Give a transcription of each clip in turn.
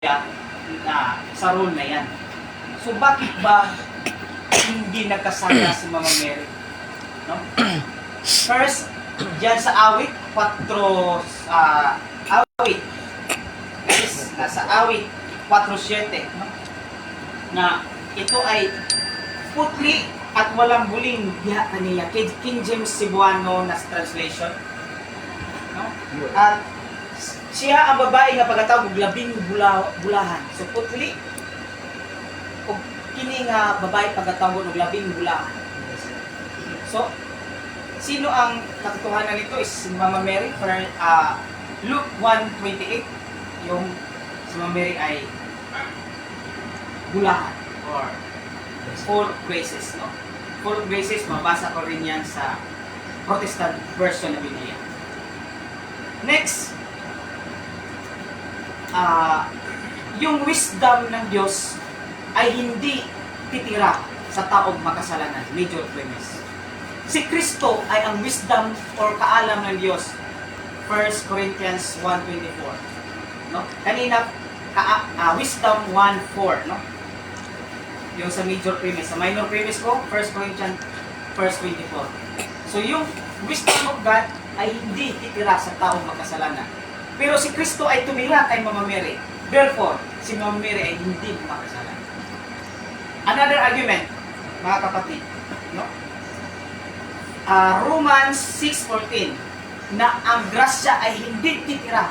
na sa role na yan. So bakit ba hindi nagkasala si Mama Mary? No? First, diyan sa awit 4 awit is nasa awit 4:7, no? Na ito ay putli at walang buling diha kaniya. King James Cebuano na translation, no? At siya ang babae nga pagkatawag og labing bulahan. So putli og kini nga babae pagkatawag og labing bulahan. So sino ang katotohanan nito is si Mama Mary. For Luke 1:28, yung si Mama Mary ay bulahan or full of graces, no? Full of graces, mabasa ko rin yan sa Protestant version ng Biblia. Next, yung wisdom ng Diyos ay hindi titira sa taong makasalanan. Major premise. Si Kristo ay ang wisdom or kaalam ng Diyos. 1 Corinthians 1:24. No? Kanina, wisdom 1:4, no? Yung sa major premise. Sa minor premise ko, 1 Corinthians 1:24. So yung wisdom of God ay hindi titira sa taong makasalanan. Pero si Kristo ay tumira kay Mama Mary. Therefore, si Mama Mary ay hindi makasalanan. Another argument, mga kapatid, no? Romans 6:14, na ang grasya ay hindi titira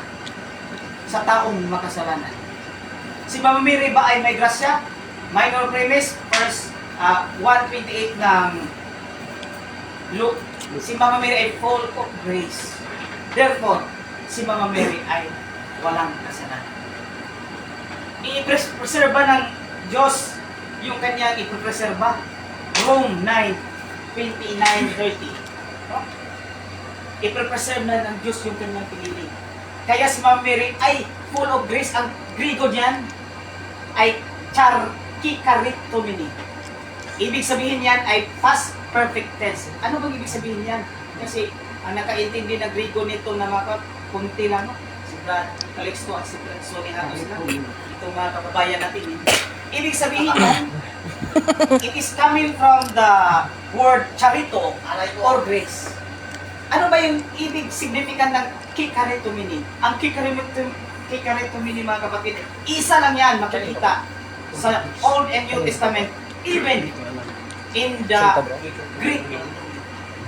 sa taong makasalanan. Si Mama Mary ba ay may grasya? Minor premise, verse 1:28 ng Luke. Si Mama Mary ay full of grace. Therefore, si Mama Mary ay walang kasalanan. I-preserba ng Diyos yung kanyang ipreserba. Rome 9:29-30. No? I-preserve na ng Diyos yung kanyang pinili. Kaya si Mama Mary ay full of grace. Ang Griego niyan ay charkikaritomini. Ibig sabihin yan ay past perfect tense. Ano bang ibig sabihin yan? Kasi ang nakaintindi na Griego nito na mga kunti lang, no? Si Brad Calixto at si Brad Sonny Hatos na. Itong mga kababayan natin. Ibig sabihin yan, it is coming from the word charito or grace. Ano ba yung ibig significant ng kikaritomini? Ang kikaritomini, mga kapatid, isa lang yan makikita sa Old and New Testament, even in the Greek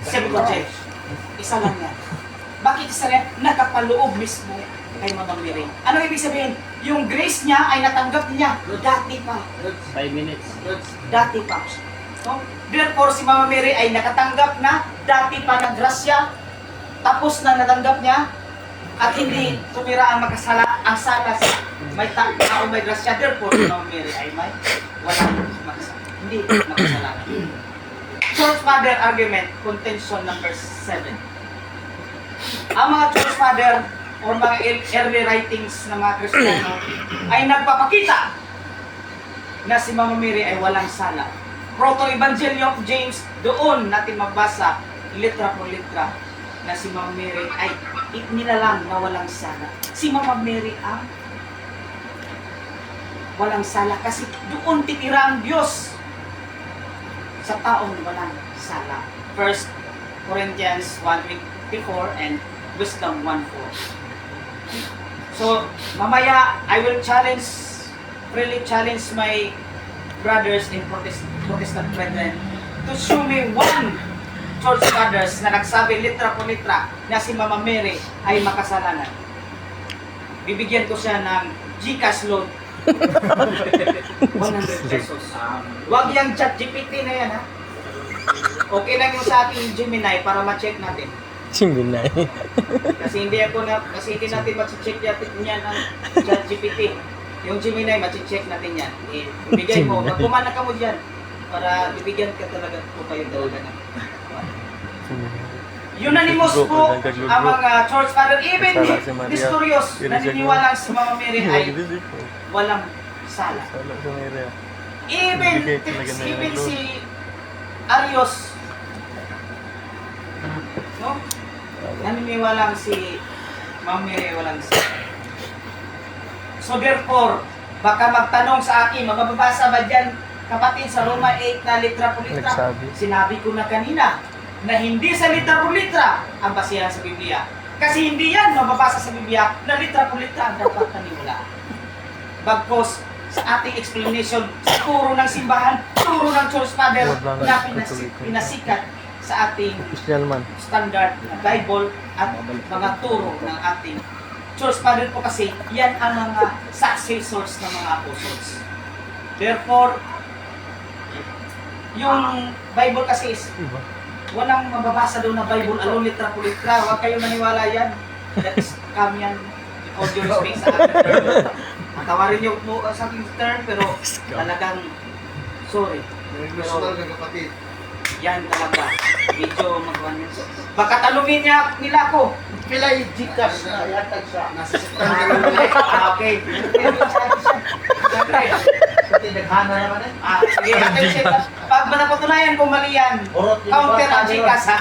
Septuagint. Isa lang yan. Bakit isa lang? Nakapaloob mismo kay Mama Mary. Ano ibig sabihin? Yung grace niya ay natanggap niya dati pa. 5 minutes. Dati pa. No? Therefore, si Mama Mary ay nakatanggap na dati pa ng grasya, tapos na natanggap niya, at hindi tumira ang ang sala sa may tao may grasya. Therefore, si Mama Mary ay may walang makasalanan. Hindi makasalanan. Church Father argument, contention number 7. Ang mga Church Father o mga early writings ng mga Kristiyano ay nagpapakita na si Mama Mary ay walang sala. Proto-Evangelio of James, doon natin mabasa litra por litra na si Mama Mary ay nilalang na walang sala. Si Mama Mary ang walang sala kasi doon titira ang Diyos sa taong walang sala. 1 Corinthians 1:24 and Wisdom 1:4. So, mamaya I will really challenge my brothers in Protestant brethren to show me one church fathers na nagsabi litra po litra na si Mama Mary ay makasalanan. Bibigyan ko siya ng GCash loan. 100 pesos. Huwag yung ChatGPT na yan, ha? Okay lang yung sa ating Gemini para ma-check natin. Gemini. Kasi hindi natin ma-check yan ang ChatGPT. Yung Gemini, ma-check natin yan. Ibigay mo, magpumana ka mo dyan para bibigyan ka talaga po kayo talaga na. Unanimous po ang mga church father, even Nestorius, naniniwala si Mama Mary ay walang sala. Even si Arius, no? Naniniwala si Mama Mary ay walang sala. So therefore, Baka magtanong sa akin, mababasa ba dyan, kapatid, sa Roma 8 na litra po litra? Nagsabi. Sinabi ko na kanina, na hindi sa litra po litra ang basihan sa Biblia. Kasi hindi yan mababasa sa Biblia na litra po litra ang dapat paniwalaan. Bagkos, sa ating explanation, sa turo ng simbahan, turo ng Church Father, na pinasikat sa ating Official man. standard na Bible at mga turo ng ating Church Father po kasi yan ang mga successors ng mga apostles. Therefore, yung Bible kasi is Iba. walang mababasa doon na Bible along litra po litra. Huwag kayong maniwala yan. That is scam yan. With all due respect sa akin. Tawarin niyo po sa aking term pero talagang sorry. Personal na kapatid. Yan talaga. Medyo magawa niyo. Baka tanungin nila ako. Pilay Gcash na yatag sa nasa Okay. Siyempre. Pati naghana naman eh. Sige, pag napatunayan kung mali yan, Orot yung counter ang kwarta Gcash ha.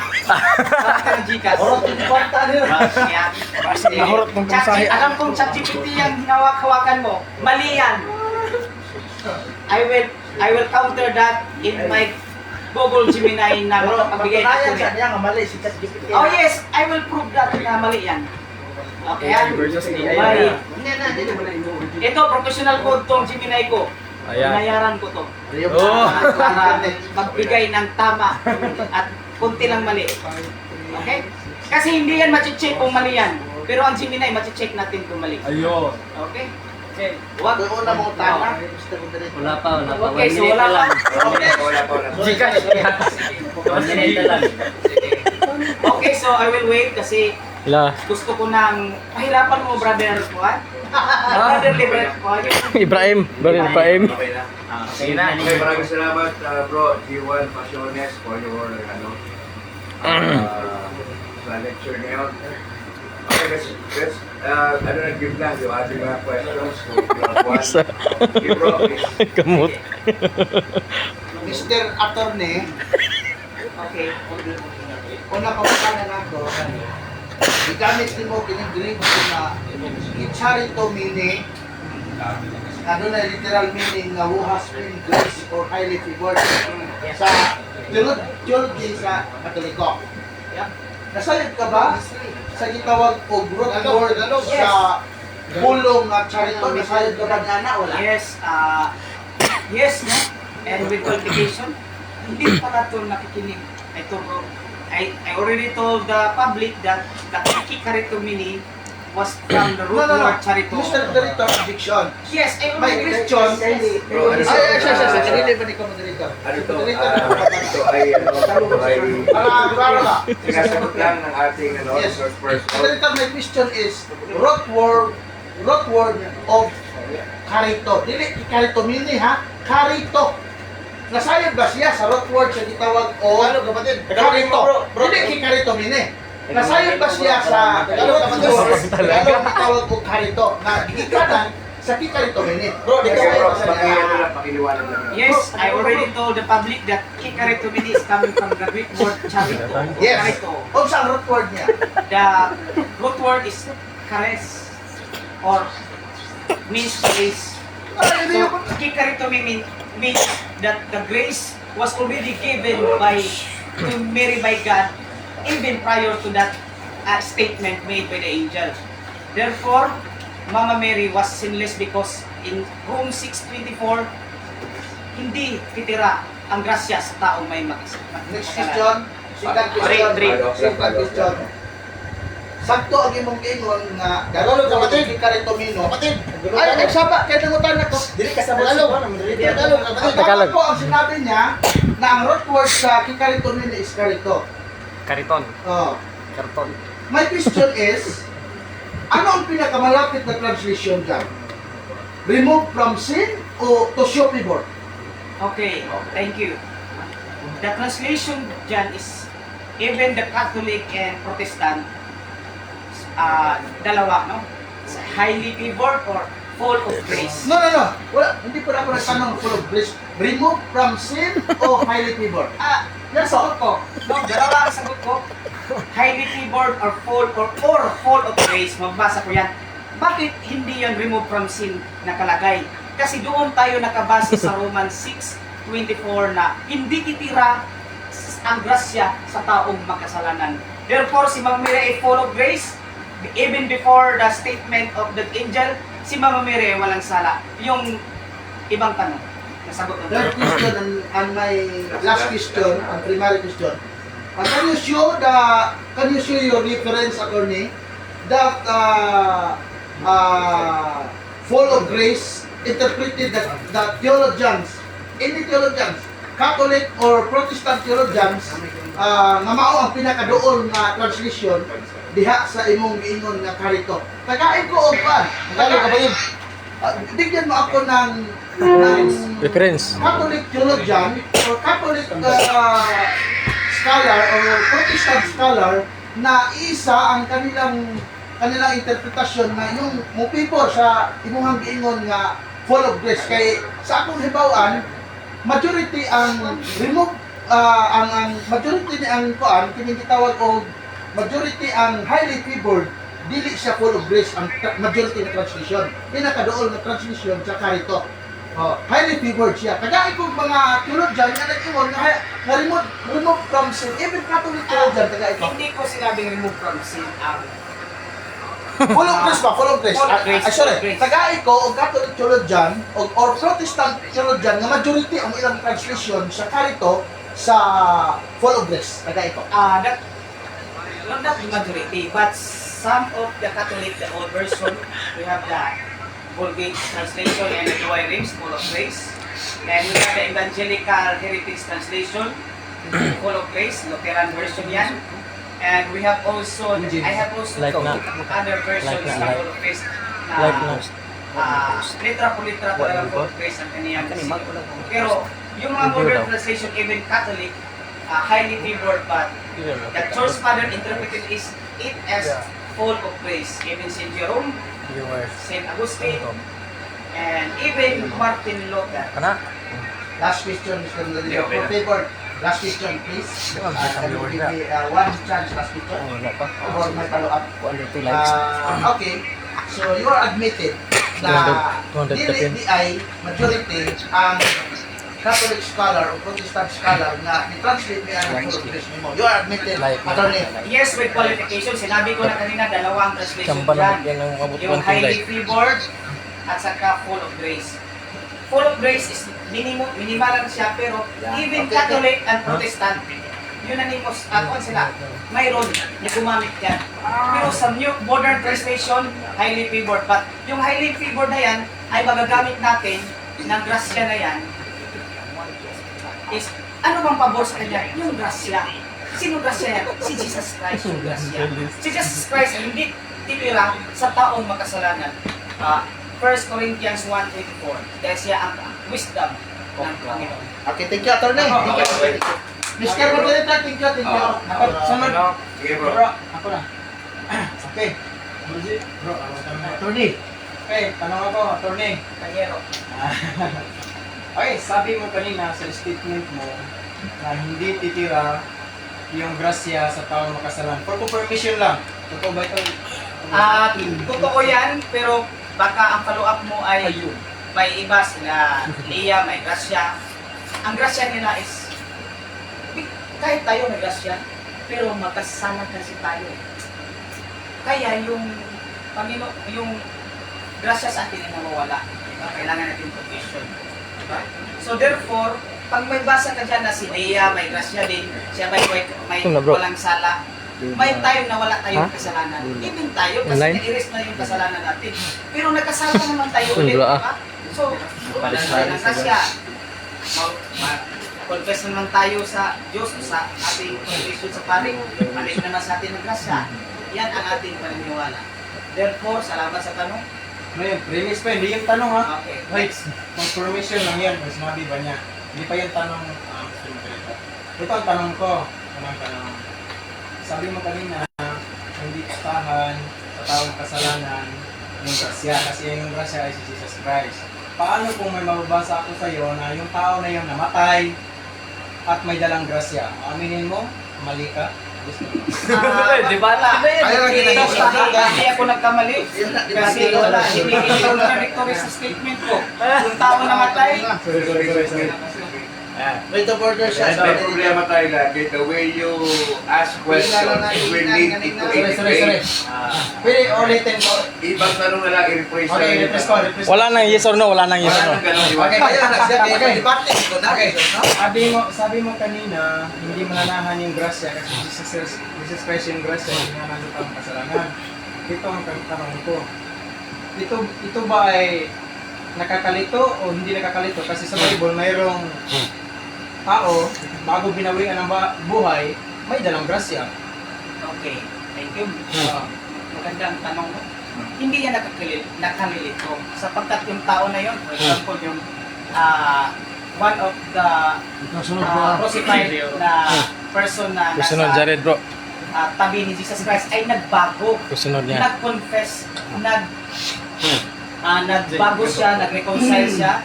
Counter ang Gcash. Orot yung kwarta nila. Yan. Nahurot ng pamasahe. Alam kong ChatGPT yung hinawak-hawakan mo. Mali yan. I will counter that in my Google Gemini na Pero makapagbigay pagkakayan ng sa niya nga mali si ChatGPT. Oh yes, I will prove that na mali yan. Okay, yan. Mali. Hindi na, hindi na. Ito, professional code tong Gemini ko. Ayan. Binayaran ko to. Oh. Para magbigay ng tama at kunti lang mali. Okay? Kasi hindi yan machi-check kung mali yan. Pero ang Gemini, machi-check natin kung mali. Ayun. Okay? Okay. Huwag. Yung una mong tama, Mr. Moderate. Wala pa. Okay, so wala pa. Gcash. Okay, so I will wait kasi Ila. gusto ko nang pahirapan mo, brother Juan. Brother Libre Juan. Ibrahim. Brother Ibrahim. Sige na. Okay, maraming salamat bro, G1 Pasiones for your sa lecture ngayon. Okay, let's give lang yung ating mga questions. So, Isa. okay, bro, please. Kamot. Mr. Attorney, Okay. una pa na ako, igamit din mo kinigrig ko na icharito meaning, ano na literal meaning na who has been graced or highly favored sa theology sa Katoliko. Yep. Nasalit ka ba sa gitawag o root word sa pulong nga charito? Nasalit ka ba na wala? Yes, yes, no? And with qualification, hindi pa na ito nakikinig. Ito bro, I already told the public that the Kikarito meaning was from the root word charito. Mr. Director, objection. Yes, I May already question. Bro, ano to? Ay, kanili ba ni ko moderator? Ano to? Moderator. Ito ay Klaro ka. sinasagot lang ng ating Yes. first person. Moderator, my question is root word of karito. Dili karito mini ha? Karito. Nasayod ba siya sa root word sa gitawag o ano kapatid? Karito. Dili karito mini. Nasayod ba siya sa root word sa gitawag o karito na gikanan sa kikarito mini? Bro, di Okay, bro, ka pakiliwanag lang. Yes, I already told the public that Kikarito meaning is coming from the Greek word charito. Yes. Charito. O sa root word niya? The root word is charis or means grace. So, Kikarito means that the grace was already given to Mary by God even prior to that statement made by the angel. Therefore, Mama Mary was sinless because in Rome 6:24, hindi titira ang grasya sa taong may Next question. Second Drake. Second question. Sakto ang imong ingon nga dalawang kapatid karito mino. Kapatid. Ay, nagsaba kay nangutan nako. Dili ka sa Tagalog. Tagalog ko ang sinabi niya na ang root word sa kikarito mino is karito. Kariton. Oh. Karton. My question is, ano ang pinakamalapit na translation dyan? Remove from sin o to show favor? Okay, thank you. The translation dyan is even the Catholic and Protestant, dalawa, no? Highly favored or full of grace. No. Wala, hindi pa ako nagtanong full of grace. Remove from sin o highly favored? Yan sagot ko. No, dalawa ang sagot ko. Highly favored or full of grace. Magbasa ko yan. Bakit hindi yan remove from sin nakalagay? Kasi doon tayo nakabase sa Romans 6:24 na hindi titira ang grasya sa taong makasalanan. Therefore, si Mama Mary ay full of grace. Even before the statement of the angel, si Mama Mary ay walang sala. Yung ibang tanong, nasagot mo. Third question and my last question, ang primary question. Can you show your reference, attorney, that full of grace interpreted the theologians, any theologians, Catholic or Protestant theologians, nga mao ang pinakadool nga translation diha sa imong giingon nga karito. Tagain ko og pa. Bigyan mo ako ng Reference. Catholic theologian or Catholic scholar or Protestant scholar na isa ang kanilang interpretasyon na yung mupipor sa imuhang giingon nga full of grace. Kay sa akong hibaw-an, majority ang remove ang majority ni ang kuan kini gitawag og majority ang highly favored dili siya full of grace ang majority na translation. Pinakadool na translation sa karito. Highly favored siya. Kagaya kong mga theologian nga nag-ingon na remove from sin. Even Catholic theologian kagaya ko. Hindi ko sinabing remove from sin ang Full of grace ba? Full of grace. Full of grace, Sorry. full of grace. Tagay ko og Catholic theologian or Protestant theologian nga majority ang ilang translation sa karito sa full of grace. Tagay ko. that not the majority, but some of the Catholic, the old version, we have the Vulgate translation and the Douay Rheims, full of grace. And we have the Evangelical Heritage translation, full of grace, Lutheran version yan. And we have also, I have also Like na. other versions Like na, na like- full of grace Like na na. litra po litra talaga full of grace ang kaniyang Kanima ko lang. Pero yung mga Review modern daw. translation, even Catholic, highly favored, but the Church Father interpreted it as full of grace. Even Saint Jerome, Saint Augustine, and even Martin Luther. Kana? Last question, Mr. Rodrigo. Okay. For favor, last question, please. Can you give me one chance last question? Wala pa. Or my follow-up? 200 likes. Okay, so you are admitted na 200 dili ay majority ang Catholic scholar o Protestant scholar nga ni-translate niya ang full of grace nimo. You are admitted, Like, attorney. Yes, with qualification. Sinabi ko na kanina, dalawang translation Samba na dyan. yan ang mabot Yung 1 highly like. favored at saka full of grace. Full of grace is minimal lang siya, pero even Okay, Catholic and Protestant, unanimous, sila, mayroon na gumamit yan. Pero sa new modern translation, highly favored. But yung highly favored na yan, ay magagamit natin ng grasya na yan, is, ano bang pabor sa kanya? Yung grasya. Sino grasya yan? Si Jesus Christ yung grasya. Si Jesus Christ ay hindi titira sa taong makasalanan. 1 Corinthians 1:24. Dahil siya ang wisdom ng Panginoon. Okay, thank you, attorney. Thank you. Mr. Moderator, thank you, thank you. Ako, sunod. Sige bro. Bro, ako na. Okay. Bro, Attorney. okay, tanong ako, attorney. Panyero. Okay, sabi mo kanina sa statement mo na hindi titira yung grasya sa taong makasalan. For confirmation lang, totoo ba ito? Totoo yan, pero baka ang follow-up mo ay may iba sila Leah, may grasya. Ang grasya nila is kahit tayo may grasya, pero magkasama kasi tayo. Kaya yung Panginoon, yung grasya sa atin ay nawawala. Kailangan natin provision. Diba? So therefore, pag may basa ka dyan na si Leah, may grasya din, siya may walang sala, may time na wala tayong kasalanan. Even tayo, kasi Online? na-erase na yung kasalanan natin. Pero nagkasala naman tayo ulit, Wala. diba? So, wala tayo ng grasya. Confess naman tayo sa Diyos, sa ating confession sa pari. Balik naman sa ating ng grasya. Yan ang ating paniniwala. Therefore, salamat sa tanong. Ngayon, premise pa, hindi yung tanong ha. Okay. Wait, confirmation lang yan, mas sinabi ba niya? Hindi pa yung tanong, ito ang tanong ko. Anong tanong? Sabi mo kanina, hindi kastahan sa taong kasalanan yung grasya, kasi yung grasya ay si Jesus Christ. Paano kung may mababasa ako sa iyo na yung tao na yun namatay at may dalang grasya? Aminin mo, mali ka? Di ba na? Ayaw lagi na yun. Hindi ako nagkamali. Kasi wala, hindi contradictory sa statement ko. Yung tao namatay, Wait of order siya. May problema tayo lagi. The way you ask questions will lead into a debate. Pwede ulitin ko. Ibang tanong na lang, i-rephrase na Okay, lang. repress ko, repress ko. Wala nang yes or no, wala nang yes or Wala no. nang ganun, Okay, iwan. Kaya na siya. Okay. Kaya debate ko na. Okay. No? Sabi mo kanina, hindi mananahan yung grasya kasi Jesus Christ yung grasya, hindi nga ang kasalanan. Ito ang tanong ko. Ito ba ay nakakalito o hindi nakakalito? Kasi sa Bible, mayroong tao, bago binawian ang buhay, may dalang grasya. okay, thank you. Magandang tanong mo. Hindi yan nakalilito. Sapagkat yung tao na yon, for example, yung one of the crucified na person na Kusunod nasa Jared bro. tabi ni Jesus Christ ay nagbago. Kusunod niya. Nag-confess, nagbago siya, nag-reconcile siya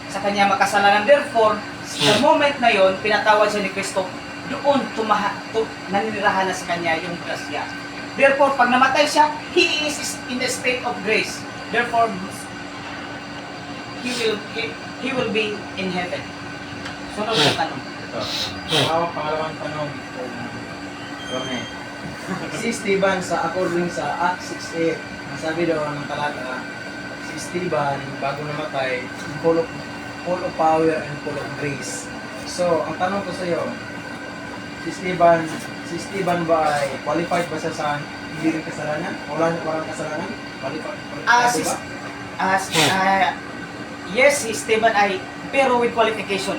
sa kanya makasalanan. Therefore, the moment na yon, pinatawad siya ni Kristo, doon naninirahan na sa kanya yung grasya. Therefore, pag namatay siya, he is in the state of grace. Therefore, he will be in heaven. Sunod na tanong. Pangalawang tanong. Si Stephen according sa Acts 6:8, nasabi daw ng talata, si Stephen bago namatay, full of power and full of grace. So, ang tanong ko sa iyo, si Stephen ba ay qualified ba siya sa hindi rin kasalanan? Walang kasalanan? Qualified ba? Yes, si Stephen ay, pero with qualification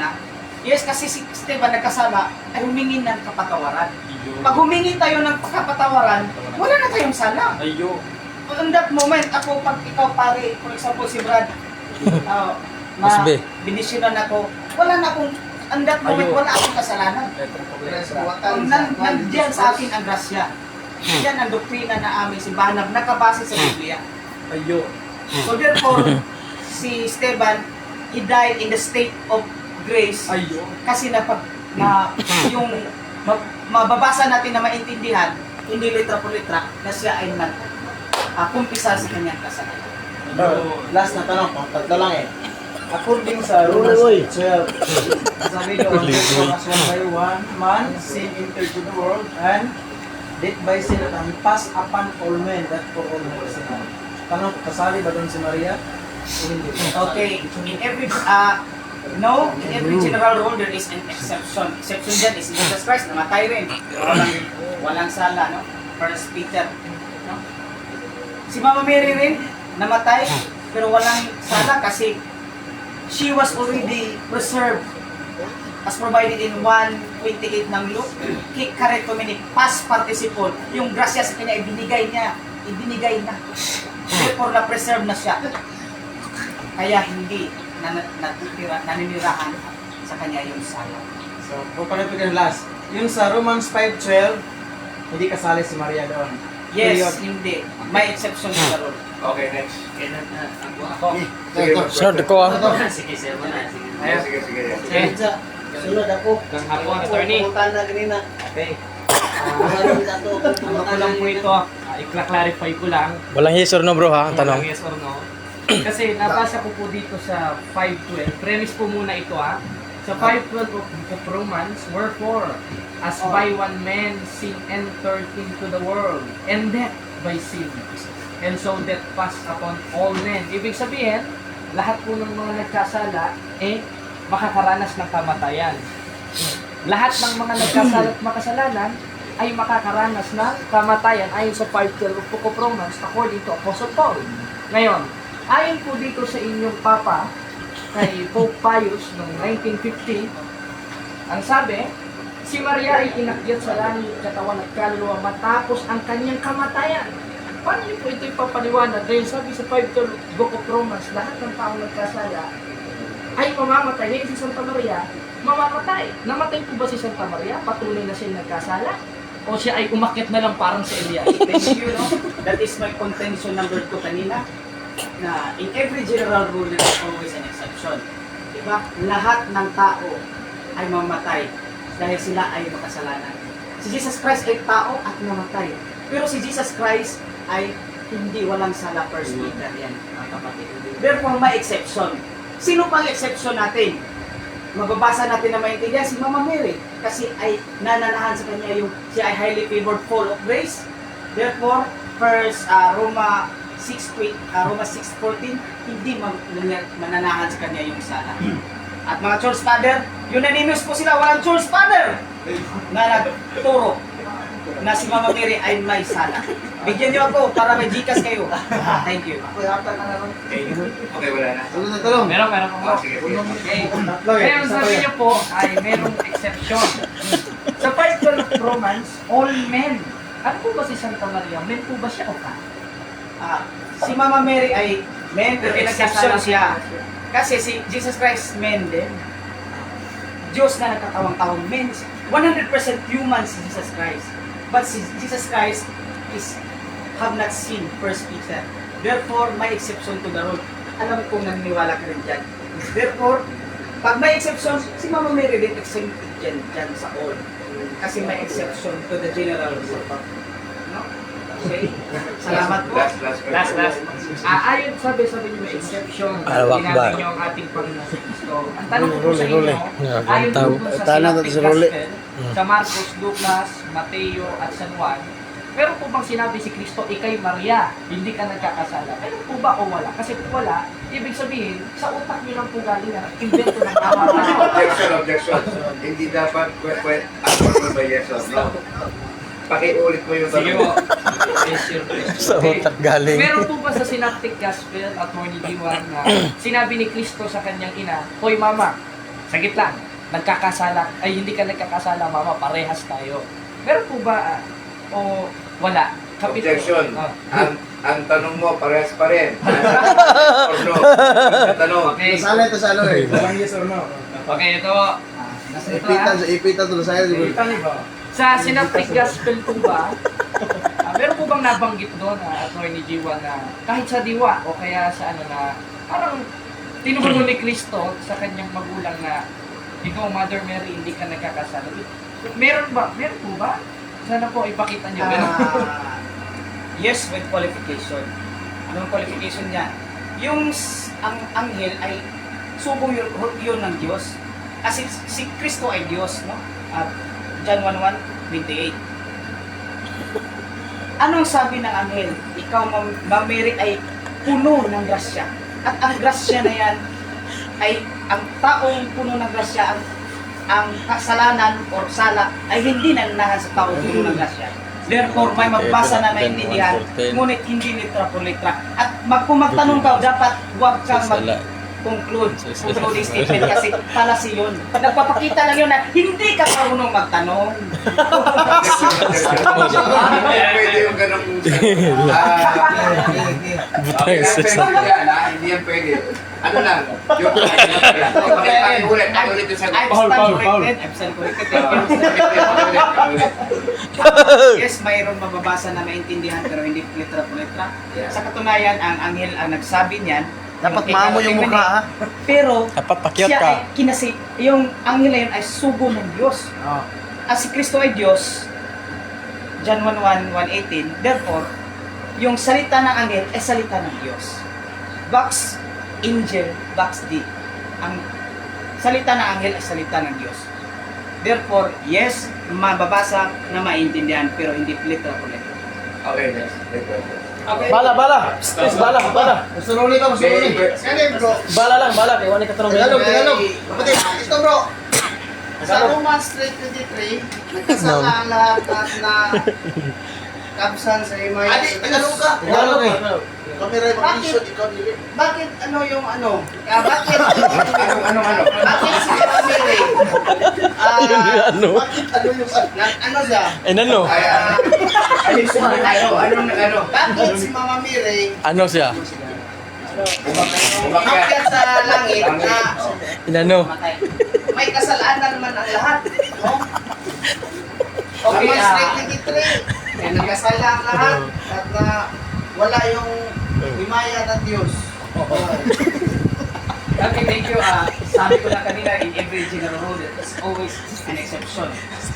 Yes, kasi si Stephen nagkasala ay humingi ng kapatawaran. Pag humingi tayo ng kapatawaran, wala na tayong sala. On that moment, ako, pag ikaw pare, for example si Brad, Usbe. binisyonan ako, wala na akong, on that moment, wala akong kasalanan. Nandiyan sa akin ang grasya. Yan ang doktrina na aming simbahan na nakabase sa Biblia. So therefore, si Stephen, he died in the state of grace. Kasi yung mababasa natin na maintindihan, hindi litra po litra, na siya ay kumpisa sa kanyang kasalanan. Last na tanong ko, tatlo lang eh. According sa Romans 12, sabi doon, as one by one, man, sin entered to the world, and death by sin at passed upon all men, that for all men sin. Tanong ko, kasali ba doon si Maria? O hindi? Okay, in every general rule there is an exception. Exception dyan is Jesus Christ, namatay rin. Walang sala, no? First Peter, no? Si Mama Mary rin, namatay, pero walang sala kasi she was already preserved as provided in 1:28 ng Luke. Karitomini, past participle. Yung grasya sa kanya, ibinigay na. Therefore, na-preserve na siya. Kaya hindi naninirahan sa kanya yung sala. So, kung paano ito last, yung sa Romans 5:12, hindi kasali si Maria doon. Yes, Period. hindi. May exception sa rule. Okay, next. Ako. Sige, Short ko Sige, sir. Sige. Sunod ako. Ako ang attorney. Pumuntahan na ganina. Okay. Ano Ano ko lang po ito, i-clarify ko lang. Walang yes or no bro ha, ang tanong. Yes or no. Kasi nabasa ko po dito sa 5:12. Premise po muna ito Sa 5:12 of Romans, wherefore, as by one man sin entered into the world, and death by sin. And so death passed upon all men. Ibig sabihin, lahat po ng mga nagkasala, makakaranas ng kamatayan. Lahat ng mga nagkasala at makasalanan ay makakaranas ng kamatayan ayon sa 5:12 of Book of Romans according to Apostle Paul. Ngayon, ayon po dito sa inyong Papa, kay Pope Pius noong 1950, ang sabi, si Maria ay inakyat sa langit, katawan at kaluluwa matapos ang kanyang kamatayan. Paano niyo po ito ipapaliwanag? Dahil sabi sa 5:12 Book of Romans, lahat ng taong nagkasala ay mamamatay. Ngayon si Santa Maria, mamamatay. Namatay po ba si Santa Maria? Patuloy na siya nagkasala? O siya ay umakyat na lang parang si Elias? Thank you, no? That is my contention number 2 kanina. Na in every general rule, there is always an exception. Diba? Lahat ng tao ay mamatay dahil sila ay makasalanan. Si Jesus Christ ay tao at namatay. Pero si Jesus Christ ay hindi walang sala, First Peter yan, mga kapatid. Therefore, may exception. Sino pang exception natin? Mababasa natin na maintindihan si Mama Mary kasi ay nananahan sa kanya yung siya ay highly favored, full of grace. Therefore, Roma 6:14 hindi mananahan sa kanya yung sala. At mga church father, unanimous po sila, walang church father na nagturo na si Mama Mary ay may sala. Bigyan niyo ako para may Gcash kayo. Thank you. Ako yata na naman. Okay, wala na. Sunod na tanong. Meron po. Sige, sige. Okay. Ngayon sabi niyo po ay merong exception. Sa 5:12 of Romans, all men. Ano po ba si Santa Maria? Men po ba siya o ka? Si Mama Mary ay men, pero exception siya. Kasi si Jesus Christ, men din. Diyos na nagkatawang-tawang men. 100% human si Jesus Christ. But si Jesus Christ have not seen, First Peter. Therefore, may exception to the rule. Alam kong naniniwala ka rin dyan. Therefore, pag may exception, si Mama Mary din exempted dyan sa all. Kasi may exception to the general rule. No? Okay? Salamat po. Last. Ayon sabi niyo may exception. Allahu Akbar. Sinabi niyo ang ating Panginoon sa Kristo. Ang tanong ko po sa inyo, ayon Tao. po sa Tanan natin Synoptic si Role. Gospel, sa Marcos, Lucas, Mateo at San Juan, pero po bang sinabi si Kristo, ikay Maria, hindi ka nagkakasala? Meron po ba o wala? Kasi kung wala, ibig sabihin, sa utak niyo lang po galing na invento ng tama. Objection. Hindi dapat answer mo ba yes or no? Pakiulit mo yung Sige tanong. mo. Yes, sir. Sa utak galing. Meron po ba sa Synoptic Gospel at Attorney Diwan na sinabi ni Kristo sa kanyang ina, hoy mama, sagit lang, nagkakasala, ay hindi ka nagkakasala mama, parehas tayo. Meron po ba o wala? Objection. Ah. Ang tanong mo, parehas pa rin. Or no? Ang tanong. Okay. Nasala ito sa ano eh. Walang yes or no. Okay, ito. Sa ipitan to nasala. Sa Synoptic Gospel po ba, meron po bang nabanggit doon na Attorney Diwa na kahit sa diwa o kaya sa ano na parang tinuro ni Kristo sa kanyang magulang na ikaw, Mother Mary, hindi ka nagkakasala. Meron ba? Meron po ba? Sana po ipakita niyo. Yes, with qualification. Anong qualification niya? Yung ang anghel ay subo yun ng Diyos. Kasi si Kristo ay Diyos, no? At John 1:28. Anong sabi ng anghel? Ikaw, Ma'am Mary, ay puno ng grasya. At ang grasya na yan ay ang taong puno ng grasya, ang kasalanan or sala ay hindi nananahan sa taong puno ng grasya. Therefore, may magbasa na maintindihan, ngunit hindi litra por litra. At kung magtanong ka, dapat huwag kang conclude statement kasi fallacy yun. Nagpapakita lang yun na hindi ka marunong magtanong. Pwede yung ganong okay, hindi yan pwede. Ano lang, yung pakiulit yung sagot. I'm stand corrected. Yes, mayroon mababasa na maintindihan pero hindi litra por litra. Sa katunayan, ang anghel ang nagsabi niyan, Dapat maamo yung mukha ha. pero Dapat pakyat siya ka. ay yung anghel na yun ay sugo ng Diyos. At si Kristo ay Diyos, John 1:18, therefore, yung salita ng anghel ay salita ng Diyos. Box angel, box D. Ang salita ng anghel ay salita ng Diyos. Therefore, yes, mababasa na maintindihan pero hindi literal po literal. Okay, next. Okay. Bala. Bala. Gusto ruli ka, gusto ruli. Kaya bro. Bala lang. Iwan ka tanong. Tagalog. Kapatid, ito bro. Sa Romans 3:23, nagkasala ang lahat at na kabsan sa imay. Adi, Tagalog ka. Tagalog eh. Kami rin mag-isod, ikaw dili. Bakit ano yung ano? Bakit Ano? bakit si Mama Mary? Ano? Bakit ano yung Ano siya? Ano? Ano? Bakit si Mama Mary Ano siya? umakyat sa langit na Inano? may kasalanan naman ang lahat, no? Okay, Romans 3:23, may nagkasala ang lahat at na wala yung himaya ng Diyos. Okay, thank you. sabi ko na kanina, in every general rule, there's always an exception.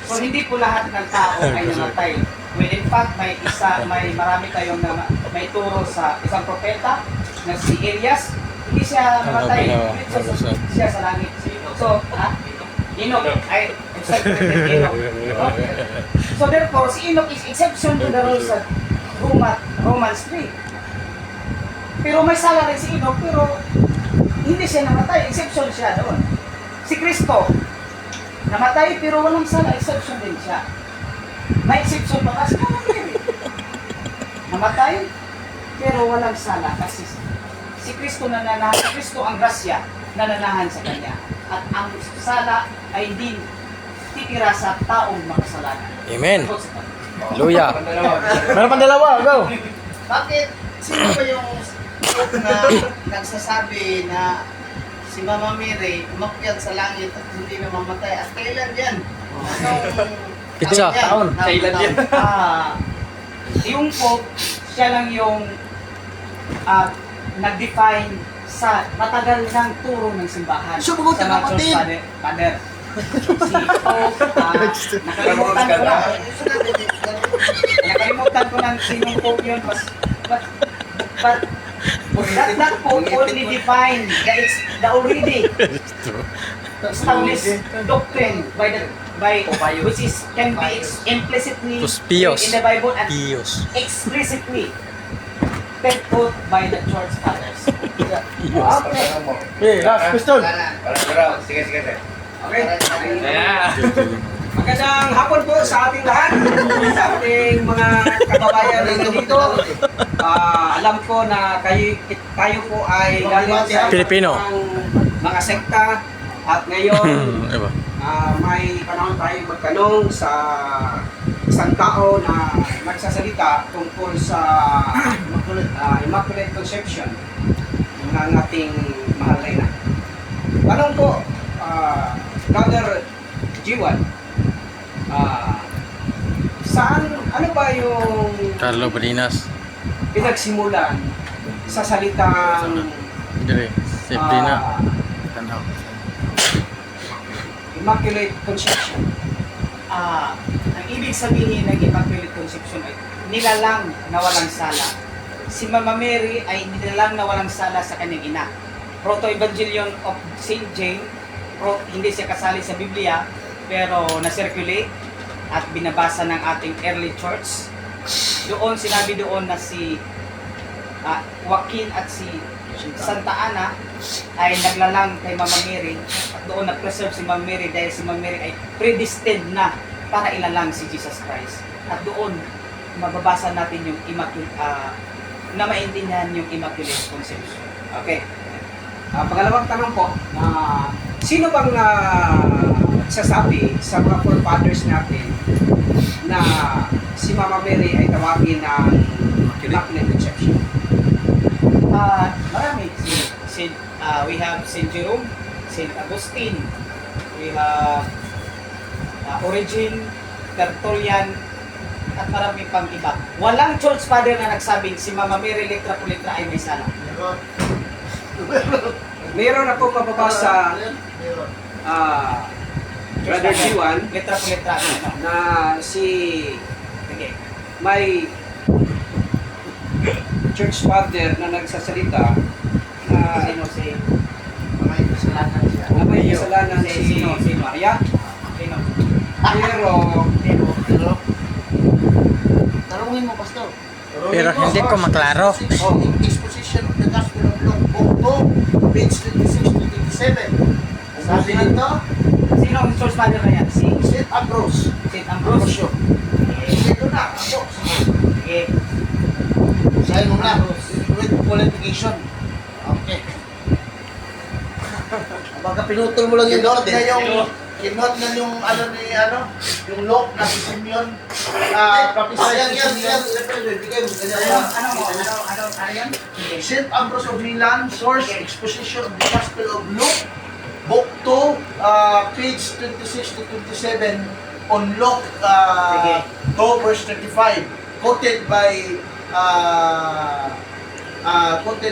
So hindi po lahat ng tao ay namatay. Well, in fact, may marami kayong may turo sa isang propeta na si Elias, hindi siya namatay. Siya sa langit. So, Enoch, Enoch. So therefore, si Enoch is exception to the rules of Romans 3. Pero may sala rin si Enoch, pero hindi siya namatay, exception siya doon. Si Kristo, namatay pero walang sala, exception din siya. May exception pa kasi namatay pero walang sala kasi si Kristo si Kristo ang grasya nananahan sa kanya. At ang sala ay hindi titira sa taong makasalanan. Amen. Hallelujah. Meron pang dalawa, go. Bakit? Sino ba yung na nagsasabi na si Mama Mary umakyat sa langit at hindi namamatay? At kailan yan? Pizza, taon. Kailan yan? Yung Pope, siya lang yung nag-define sa matagal ng turo ng simbahan. So, mabuti sa mga kapatid. church father. Si Pope, nakalimutan ko na. Nakalimutan ko na sinong Pope yun. But that Pope only define the already established doctrine by which is can be implicitly Pius. in the Bible and Pius. explicitly set forth by the church fathers. Okay. Okay, last question. Sige, sige, sige. Okay. Magandang hapon po sa ating lahat, sa ating mga kababayan na dito. Alam ko na tayo po ay galing sa Pilipino. mga sekta at ngayon Diba? may panahon tayo magtanong sa isang tao na nagsasalita tungkol sa Immaculate Conception ng ating mahal na ina. Tanong po, Brother Jiwan, ano ba yung Carlo Balinas. pinagsimulan sa salitang Dire. Safety na. ah, Immaculate Conception? Ang ibig sabihin ng Immaculate Conception ay nilalang na walang sala. Si Mama Mary ay nilalang na walang sala sa kanyang ina. Proto-Evangelion of St. James, hindi siya kasali sa Biblia, pero na-circulate at binabasa ng ating early church. Doon, sinabi doon na si Joaquin at si Santa Ana ay naglalang kay Mama Mary at doon nag-preserve si Mama Mary dahil si Mama Mary ay predestined na para ilalang si Jesus Christ. At doon mababasa natin yung na maintindihan yung Immaculate Conception. Okay. Pangalawang tanong po, sino bang sasabi sa mga forefathers natin na si Mama Mary ay tawagin ng Immaculate Conception? Marami. We have St. Jerome, St. Augustine, we have Origen, Tertullian, at marami pang iba. Walang church father na nagsabing si Mama Mary letra po letra ay may sala. Meron ako mababasa, Brother Jiwan, Letra po letra. na si Sige. may church father na nagsasalita na Sino si May kasalanan siya. may kasalanan si Sino? Maria, Sino? pero Tanungin mo, Pastor. Pero hindi ko maklaro. Exposition of the Gospel of Luke, Book 2, page 26 to 27. Sabi nito, Sino ang church father na yan? Si St. Ambrose. St. Ambrose. Ito na, ako. Sige. Sa'yo mo na. With qualification. Okay. Baka pinutol mo lang yung note na yung note na yung yung lock na si Simeon. Prophesy si Simeon. Ano yan? St. Ambrose of Milan, source, exposition of the Gospel of Luke, Book 2, page 26 to 27, on Luke 2 verse 35, quoted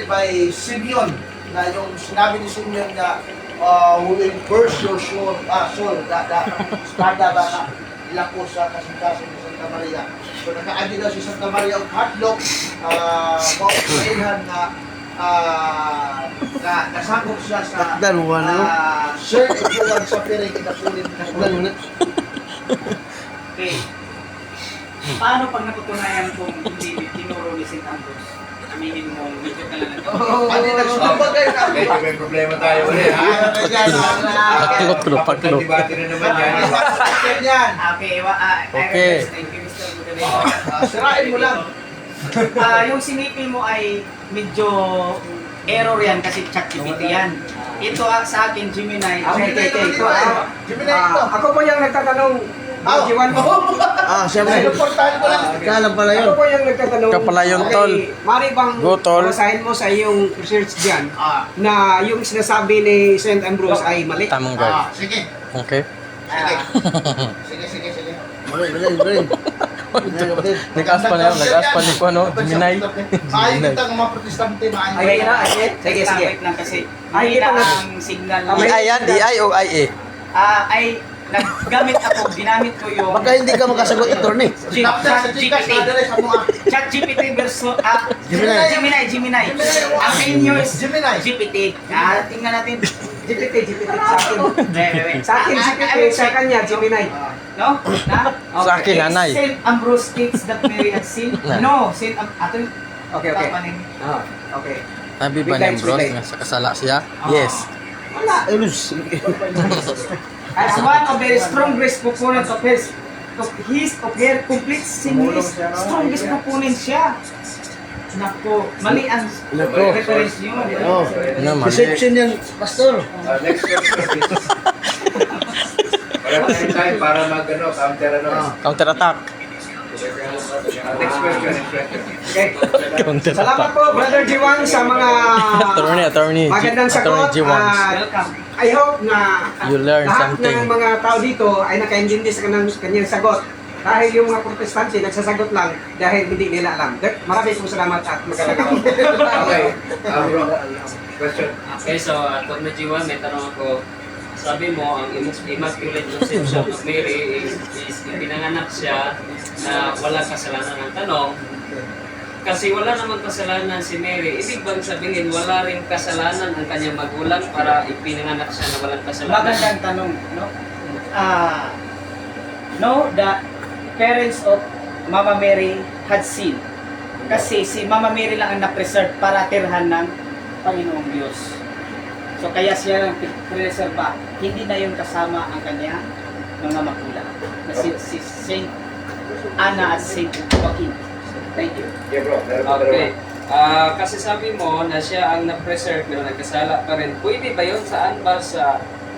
by Simeon, na yung sinabi ni Simeon na will burst your soul, espada ba na ilako sa kasing-kasing ni Santa Maria. So nakaagi daw si Santa Maria og hadlock, maupailhan na nasakop siya sa Sir Juan sa piring inasulin na Okay. Paano pag napatunayan kung hindi tinuro ni St. Ambrose? Aminin mo, medyo ka lang ito. Ano nagsulubag kayo na? Okay, may problema tayo ulit. Paklop. Debate na naman yan. Yan. Okay, Okay. thank you, Mr. Budalit. Sirain mo lang. Yung sinipin mo ay medyo error yan kasi ChatGPT yan. Ito sa akin, Gemini. Gemini ito. Ako po yung nagtatanong, Jiwan po. Sinuportahan ko lang. Ako po yung nagtatanong. Ikaw pala yun, Tol. Mari bang Go, Tol. basahin mo sa iyong research dyan na yung sinasabi ni St. Ambrose ay mali? Tamang guard. Sige. Okay. Sige. Nag-ask pa na yun. Nag-ask pa ni ko, ano? Gemini. Maayon kita ng mga protestante. Ay, sige. Wait lang kasi. Ay, Mahina ito na. ang signal. DI yan? DI o IA? Ay, ginamit ko yung Baka hindi ka makasagot, attorney. ChatGPT versus Gemini. Gemini. Ang sa inyo is Gemini. GPT. Tingnan natin. GPT sa akin. Wait. Sa akin, GPT, sa kanya, Gemini. No? Na? Sa akin, nanay. St. Ambrose states that Mary had sinned. No, St. Ambrose. Okay. Okay. Sabi ba ni Ambrose nga sa kasala siya? Yes. As one of the strongest proponents of her complete sinless, strongest proponent siya. Nako, mali ang reference yun. Oh. Ano, mali. Deception yan, pastor. Next question, please. Wala tayong time para counter Counter attack. Next question. Okay. Counter Salamat attack. po, Brother Jiwan, sa mga Attorney. magandang sagot. G1. Welcome. I hope na You learn lahat something. ng mga tao dito ay nakaintindi sa kanyang sagot. Dahil yung mga protestante nagsasagot lang dahil hindi nila alam. Maraming pong salamat at magandang araw. Okay. Bro, question. Okay, so Atty. Jiwan, may tanong ako. Sabi mo, ang Immaculate Conception of Mary is pinanganak siya na walang kasalanan. Ang tanong, kasi wala namang kasalanan si Mary, ibig bang sabihin wala rin kasalanan ang kanyang magulang para ipinanganak siya na walang kasalanan? Magandang tanong, no? No, the parents of Mama Mary had sinned. Kasi si Mama Mary lang ang na-preserve para tirhan ng Panginoong Diyos. So kaya siya lang preserve, hindi na yung kasama ang kanya mga magulang. Na si Saint Anna at Saint Joaquin. Thank you. Yeah, bro. Okay. Kasi sabi mo na siya ang na-preserve pero nagkasala pa rin. Pwede ba yun? Saan ba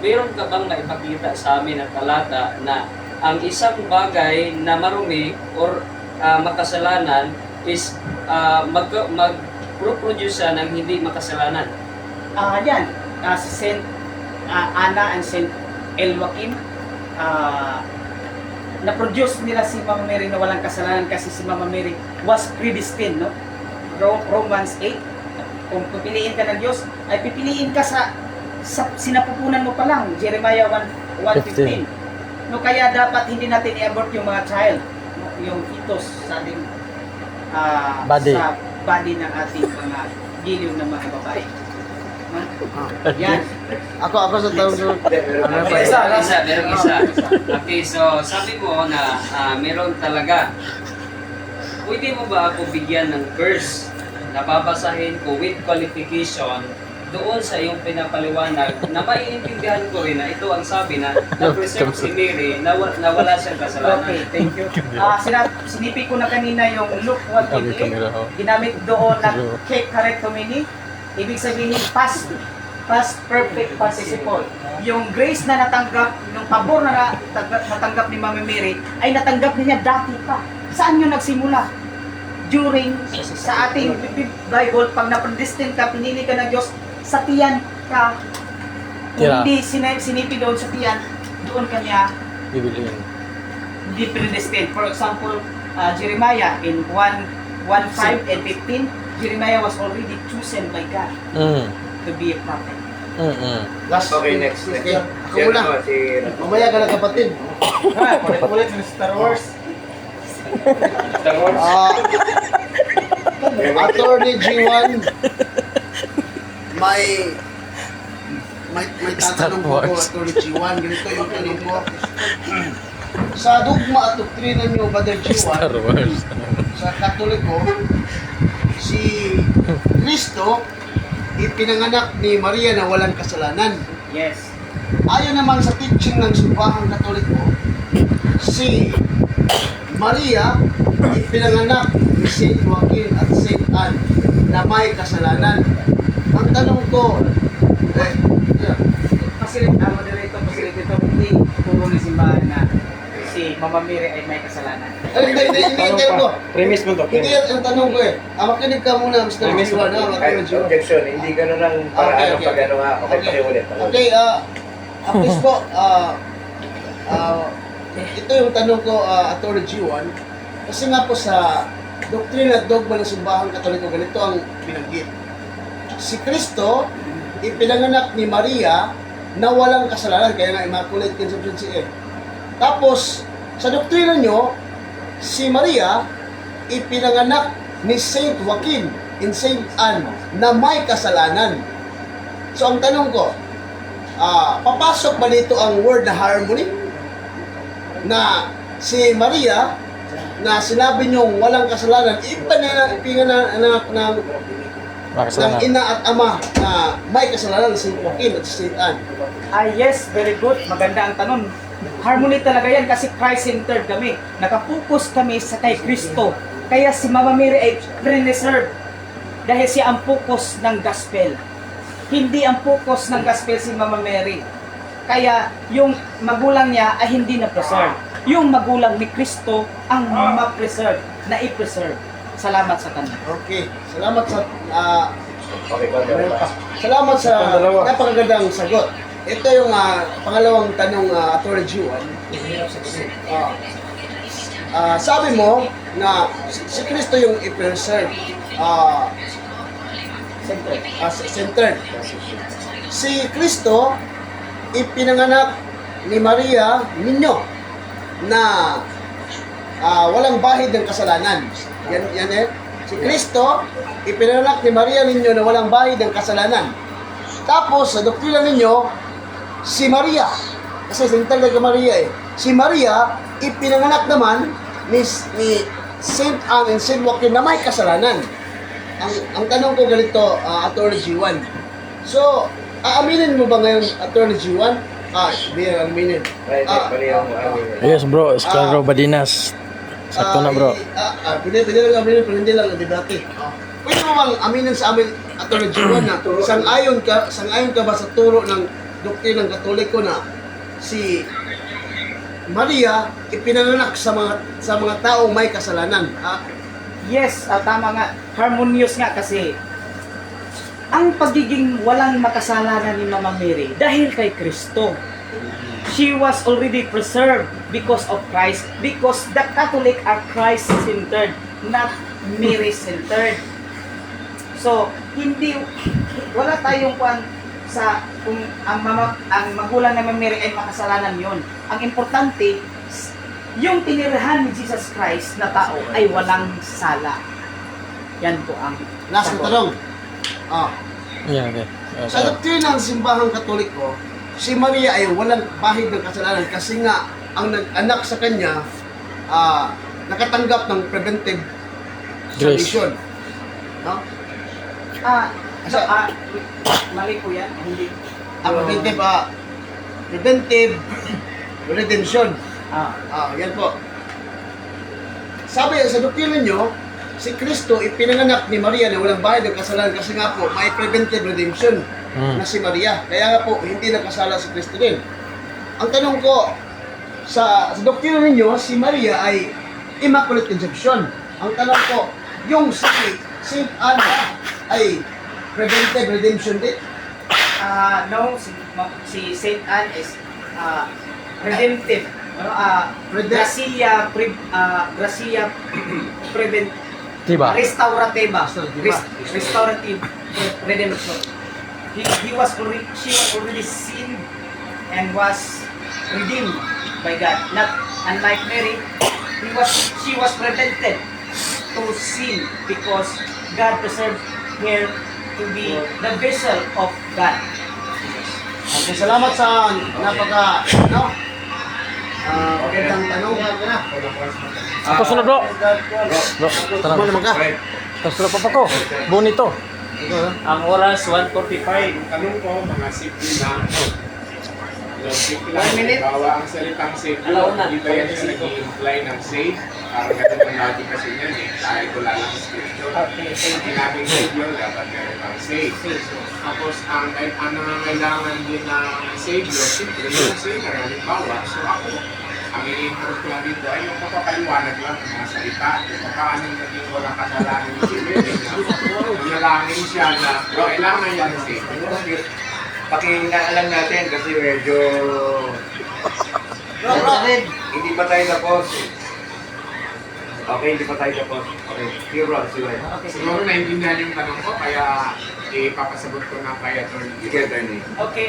meron ka bang naipakita sa amin na talata na ang isang bagay na marumi or makasalanan is mag-produce siya ng hindi makasalanan? Yan. Si Saint Anna and Saint Joaquin, na-produce nila si Mama Mary na walang kasalanan kasi si Mama Mary was predestined, no? Romans 8, kung pipiliin ka ng Diyos, ay pipiliin ka sa sinapupunan mo pa lang, Jeremiah 1:15. No, kaya dapat hindi natin i-abort yung mga child, yung fetus sa ating Body. sa body ng ating mga giliw ng mga babae. Yan. Ako sa tanong ko. Merong isa. Okay, so sabi mo na meron talaga. Pwede mo ba ako bigyan ng verse na babasahin ko with qualification doon sa iyong pinapaliwanag na maiintindihan ko rin na ito ang sabi na na-preserve si Mary na wala siyang kasalanan. Okay, thank you. Sinipi ko na kanina yung Luke 1:28. Ginamit doon na correctomini. Ibig sabihin past perfect participle. Yung grace na natanggap, yung pabor na natanggap ni Mama Mary ay natanggap niya dati pa. Saan yun nagsimula? During sa ating Bible, pag na-predestined ka, pinili ka ng Diyos, sa tiyan ka. Kung Tira. hindi sinipi doon sa tiyan, doon kanya Bibiliin. hindi predestined. For example, Jeremiah in 1:5 and 15, Jeremiah was already chosen by God to be a prophet. Last. Okay, next. Okay, ako Si muna. ano, si... Mamaya ka na kapatid. Ulit ng Star Wars. Star Wars. Attorney G1, may tatanong po ako, Attorney G1. Ganito yung tanong ko. Sa dogma at doktrina niyo, Brother G1, sa Katoliko, si Kristo ipinanganak ni Maria na walang kasalanan. Yes. Ayon naman sa teaching ng Simbahang Katoliko, si Maria ipinanganak ni Saint Joaquin at Saint Anne na may kasalanan. Ang tanong ko, Facilitator, hindi turo ng simbahan na si Mama Mary ay may kasalanan. hindi ko. Premise mo to. Hindi yan ang tanong ko eh. Makinig ka muna, Mr. G1. Ay, objection. Hindi gano'n ang paraan ng pag-ano nga. Okay, pakiulit. Okay, at least po, ito yung tanong ko, Attorney G1. Kasi nga po sa doktrina at dogma ng Simbahang Katoliko, ganito ang binanggit. Si Kristo, ipinanganak ni Maria na walang kasalanan, kaya nga Immaculate Conception siya eh. Tapos, sa doktrina nyo, si Maria, ipinanganak ni Saint Joaquin and Saint Anne na may kasalanan. So, ang tanong ko, papasok ba dito ang word na harmony? Na si Maria, na sinabi niyong walang kasalanan, ipinanganak ng ina at ama na may kasalanan, Saint Joaquin at Saint Anne. Yes, very good. Maganda ang tanong. Harmony talaga yan kasi Christ-centered kami. Nakapokus kami sa kay Kristo. Kaya si Mama Mary ay pre-reserve dahil siya ang focus ng gospel. Hindi ang focus ng gospel si Mama Mary. Kaya yung magulang niya ay hindi na-preserve. Yung magulang ni Kristo ang ma-preserve, na i-preserve. Salamat sa tanong. Okay, salamat sa Okay, konti. salamat sa napakagandang sagot. Ito yung pangalawang tanong, Attorney G1. Sabi mo na si Kristo yung i-preserve, centered. Si Kristo ipinanganak ni Maria ninyo na walang bahid ng kasalanan. Yan eh. Si Kristo ipinanganak ni Maria ninyo na walang bahid ng kasalanan. Tapos sa doktrina ninyo, si Maria, kasi centered kay Maria eh. Si Maria ipinanganak naman ni Saint Anne and Saint Joaquin na may kasalanan. Ang tanong ko ganito, Attorney G1. So, aaminin mo ba ngayon, Attorney G1? Hindi yan aminin. Mali ang Yes bro, Esclaro Badinas. Sakto na bro. Pwede lang aminin, pero hindi lang ang debate. Pwede mo bang aminin sa amin, Attorney G1, na sang-ayon ka ba sa turo ng doktrina ng Katoliko na si Maria ipinanganak sa mga taong may kasalanan? Yes, tama nga. Harmonious nga kasi ang pagiging walang makasalanan ni Mama Mary dahil kay Kristo. She was already preserved because of Christ, because the Catholic are Christ-centered, not Mary-centered. So, wala tayong sa kung ang magulang ng Mama Mary ay makasalanan yon. Ang importante, yung tinirahan ni Jesus Christ na tao ay walang sala. Yan po ang Last na tanong. Yeah, okay. Sa doktrina ng Simbahang Katoliko, si Maria ay walang bahid ng kasalanan kasi nga ang nag-anak sa kanya nakatanggap ng preventive Grace. salvation. No? mali po yan. Hindi. Preventive redemption. Yan po. Sabi sa doktrina nyo, si Kristo ipinanganak ni Maria na walang bahid ng kasalanan kasi nga po may preventive redemption na si Maria. Kaya nga po hindi nakasala si Kristo din. Ang tanong ko, sa doktrina ninyo, si Maria ay Immaculate Conception. Ang tanong ko, yung si Saint Anne ay preventive redemption din? No, si Saint Anne is redemptive. Gracia Diba? Restaurativa. Restorative redemption. she was already seen and was redeemed by God. Not unlike Mary, she was prevented to sin because God preserved her to be the vessel of God. Okay, salamat sa magandang tanong. Ako sunod bro. Bro, tanong. Ano naman ka? Tapos sunod pa ko. Bonito. Ang oras 1:45. Tanong ko, mga simple lang. Yung simple lang, bawa ang salitang safe yun, hindi ba yan siya nag-i-imply ng safe? Parang ganun ang logic kasi niyan eh. Dahil wala lang scripture. Sinabing safe yun, dapat meron ang safe. Tapos ang nangangailangan din ng savior, simple yung sinner, halimbawa. So ako, ang i-import ko lang dito ay yung papapaliwanag lang ng mga salita. Kung paano naging walang kasalanan ni si Mary na nanalangin siya na kailangan niya ng savior. Pakinaalam natin kasi medyo hindi pa tayo tapos. Okay, hindi pa tayo tapos. Okay, hero, sige. Siguro naintindihan yung tanong ko, kaya ipapasagot ko na kay Atty. Sige, attorney. Okay,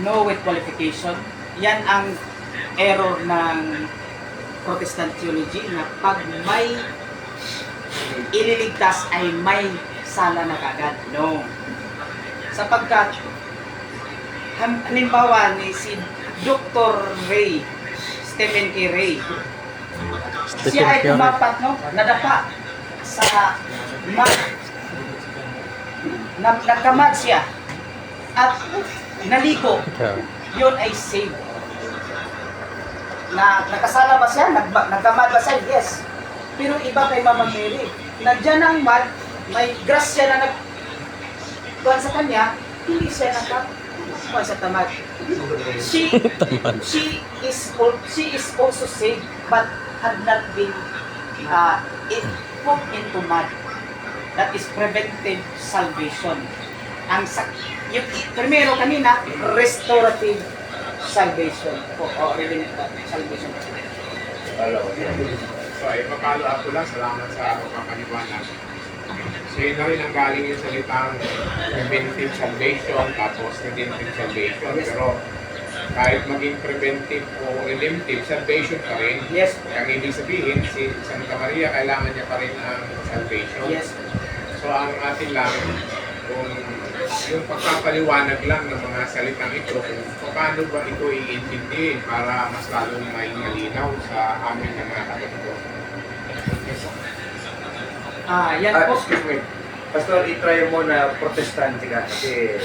no with qualification. Yan ang error ng Protestant theology na pag may ililigtas ay may sala na kagad. No. Sapagkat, halimbawa ni si Dr. Ray, Stephen K. Ray, siya ay tumapat, no? Nadapa sa mud. Nagkamad siya at naligo. Yun ay saved. Nakasala ba siya? Nagkamad ba siya? Yes. Pero iba kay Mama Mary. Nandiyan ang mud, may grass siya na nagkuhan sa kanya, hindi siya nakakuha sa tamad. She is also saved but had not been put into mud. That is preventive salvation. Yung primero kanina, restorative salvation. Salvation. So, ipapalo ako lang. Salamat sa pagpapaliwanag. So, yun na rin ang galing yung salitang preventive salvation, tapos redemptive salvation. Pero, kahit maging preventive o redemptive, salvation pa rin. Yes. Ang ibig sabihin, si Santa Maria, kailangan niya pa rin ang salvation. Yes. So, ang atin lang, kung yung pagpapaliwanag lang ng mga salitang ito, kung paano ba ito iintindihin para mas lalong may malinaw sa amin ng mga katoliko. Yan po. Excuse me. Pastor, itry mo na protestante ka kasi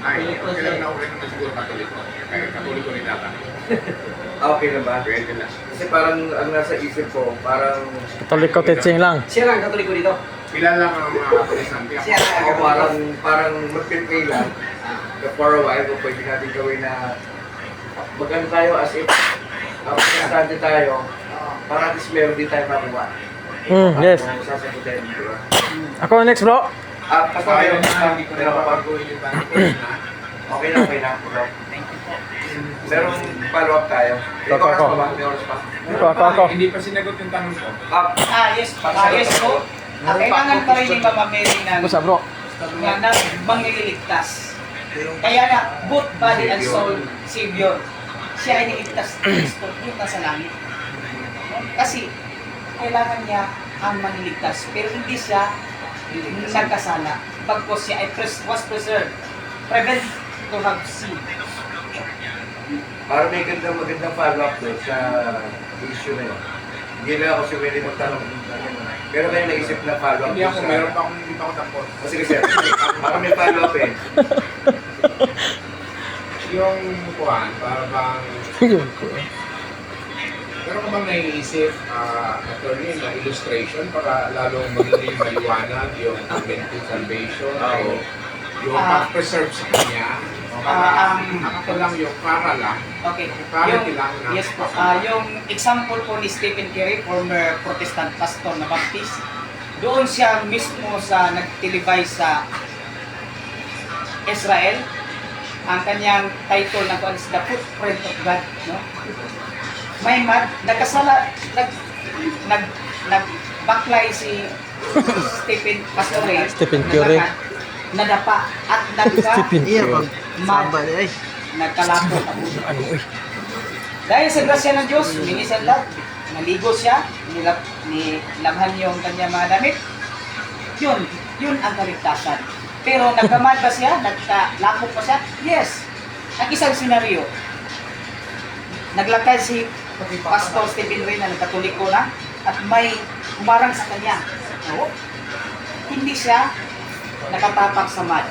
Ay, okay lang na ulit naman siguro katoliko. Kaya katoliko rin natin. okay na ba? Pwede na. Kasi parang ang nasa isip ko, parang Katoliko teaching lang. Siya lang katoliko dito. Pila lang ang mga katolisante. Siya lang ako parang magpipay lang. For a while, kung pwede natin gawin na magano tayo as if protestante tayo, para at least meron din tayo makuha. Yes. Sasagutin, di ba? Ako next bro. Pastor, Ayaw meron na, hindi ko na mapag-uwi yung tanong ko na. Okay na, bro. Merong follow-up tayo. May Ako. oras pa ba? May oras pa. Ako. Hindi pa sinagot yung tanong ko. Yes po. Kailangan pa rin ni Mama Mary Basta bro. na mangliligtas. Kaya na, both body and soul, Savior. Siya ay niligtas ng Kristo, punta sa langit. Kasi, kailangan niya ang manliligtas. Pero hindi siya nagkasala. Pagkos siya ay was preserved. Prevent to have sin. Para may magandang follow-up doon sa issue na yun. Hindi na ako si Willie magtanong. Pero kayo naisip na follow-up Hindi ako, meron pa akong hindi pa ako tapos. Kasi sir, para may follow-up eh. Yung kuhan, para bang... Pero ka bang naiisip, attorney, na illustration para lalong magiging maliwanag yung preventive salvation o yung pag-preserve sa kanya? Ako lang yung para lang. Okay. Clarity lang na. Yes po. Yung example po ni Stephen Carey, former Protestant pastor na Baptist, doon siya mismo sa nag-televise sa Israel. Ang kanyang title na is The Footprint of God, no? May nagkasala, baklay si Stephen Pastore. Stephen Curry. Nadapa at Stephen Curry. nagkalapot ang ulo. Ano, uy. Dahil sa grasya ng Diyos, minisan lang, naligo siya, nilabhan yung kanyang mga damit. Yun ang kaligtasan. Pero nagkamad ba siya? Nagkalapot pa siya? Yes. Ang isang senaryo, naglakad si Pastor Stephen Ray na nagkatoliko na at may humarang sa kanya. No? Hindi siya nakatapak sa mud.